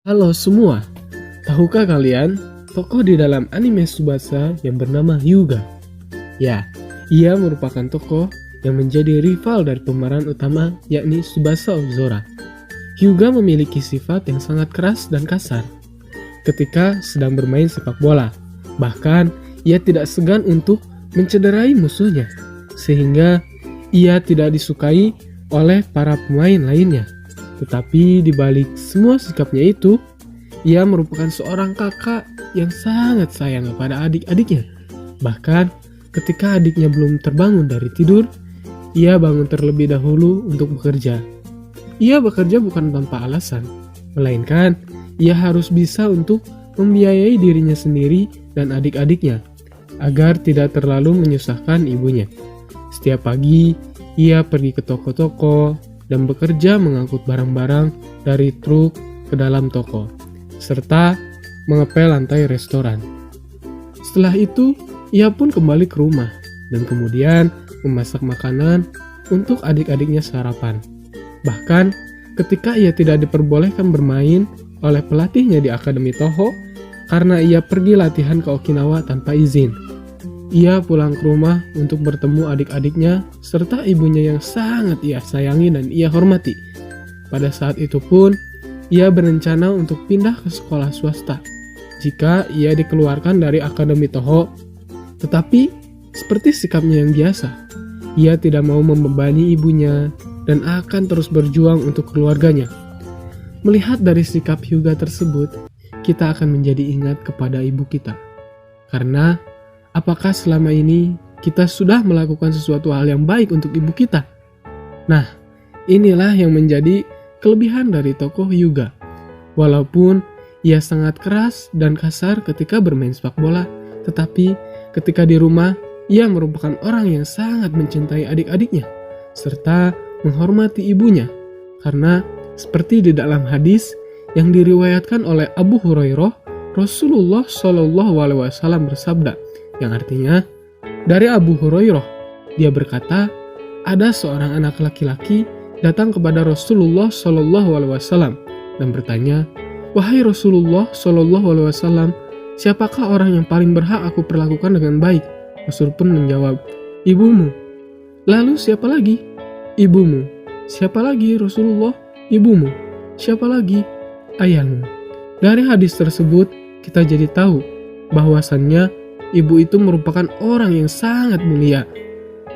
Halo semua, tahukah kalian tokoh di dalam anime Tsubasa yang bernama Hyuga? Ya, ia merupakan tokoh yang menjadi rival dari pemeran utama yakni Tsubasa Ozora. Hyuga memiliki sifat yang sangat keras dan kasar ketika sedang bermain sepak bola. Bahkan, ia tidak segan untuk mencederai musuhnya, sehingga ia tidak disukai oleh para pemain lainnya. Tetapi di balik semua sikapnya itu, ia merupakan seorang kakak yang sangat sayang kepada adik-adiknya. Bahkan ketika adiknya belum terbangun dari tidur, ia bangun terlebih dahulu untuk bekerja. Ia bekerja bukan tanpa alasan, melainkan ia harus bisa untuk membiayai dirinya sendiri dan adik-adiknya, agar tidak terlalu menyusahkan ibunya. Setiap pagi, ia pergi ke toko-toko dan bekerja mengangkut barang-barang dari truk ke dalam toko, serta mengepel lantai restoran. Setelah itu, ia pun kembali ke rumah dan kemudian memasak makanan untuk adik-adiknya sarapan. Bahkan, ketika ia tidak diperbolehkan bermain oleh pelatihnya di Akademi Toho karena ia pergi latihan ke Okinawa tanpa izin, ia pulang ke rumah untuk bertemu adik-adiknya serta ibunya yang sangat ia sayangi dan ia hormati. Pada saat itu pun, ia berencana untuk pindah ke sekolah swasta jika ia dikeluarkan dari Akademi Toho. Tetapi, seperti sikapnya yang biasa, ia tidak mau membebani ibunya dan akan terus berjuang untuk keluarganya. Melihat dari sikap Hyuga tersebut, kita akan menjadi ingat kepada ibu kita. Karena apakah selama ini kita sudah melakukan sesuatu hal yang baik untuk ibu kita? Nah, inilah yang menjadi kelebihan dari tokoh Hyuga. Walaupun ia sangat keras dan kasar ketika bermain sepak bola, tetapi ketika di rumah, ia merupakan orang yang sangat mencintai adik-adiknya, serta menghormati ibunya. Karena seperti di dalam hadis yang diriwayatkan oleh Abu Hurairah, Rasulullah Shallallahu Alaihi Wasallam bersabda, yang artinya, dari Abu Hurairah, dia berkata, ada seorang anak laki-laki datang kepada Rasulullah Shallallahu Alaihi Wasallam dan bertanya, wahai Rasulullah Shallallahu Alaihi Wasallam, siapakah orang yang paling berhak aku perlakukan dengan baik? Rasul pun menjawab, ibumu. Lalu siapa lagi? Ibumu. Siapa lagi Rasulullah? Ibumu. Siapa lagi? Ayahmu. Dari hadis tersebut, kita jadi tahu bahwasannya ibu itu merupakan orang yang sangat mulia,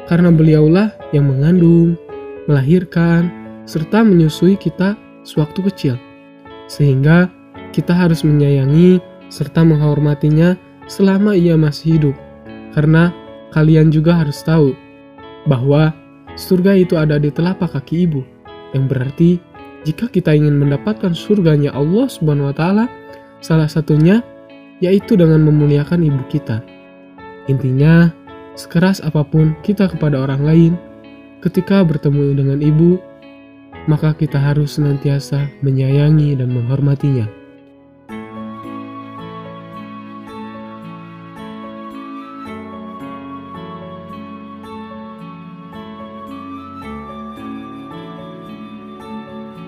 karena beliaulah yang mengandung, melahirkan, serta menyusui kita sewaktu kecil. Sehingga kita harus menyayangi serta menghormatinya selama ia masih hidup. Karena kalian juga harus tahu bahwa surga itu ada di telapak kaki ibu, yang berarti jika kita ingin mendapatkan surganya Allah Subhanahu wa Ta'ala, salah satunya yaitu dengan memuliakan ibu kita. Intinya, sekeras apapun kita kepada orang lain, ketika bertemu dengan ibu, maka kita harus senantiasa menyayangi dan menghormatinya.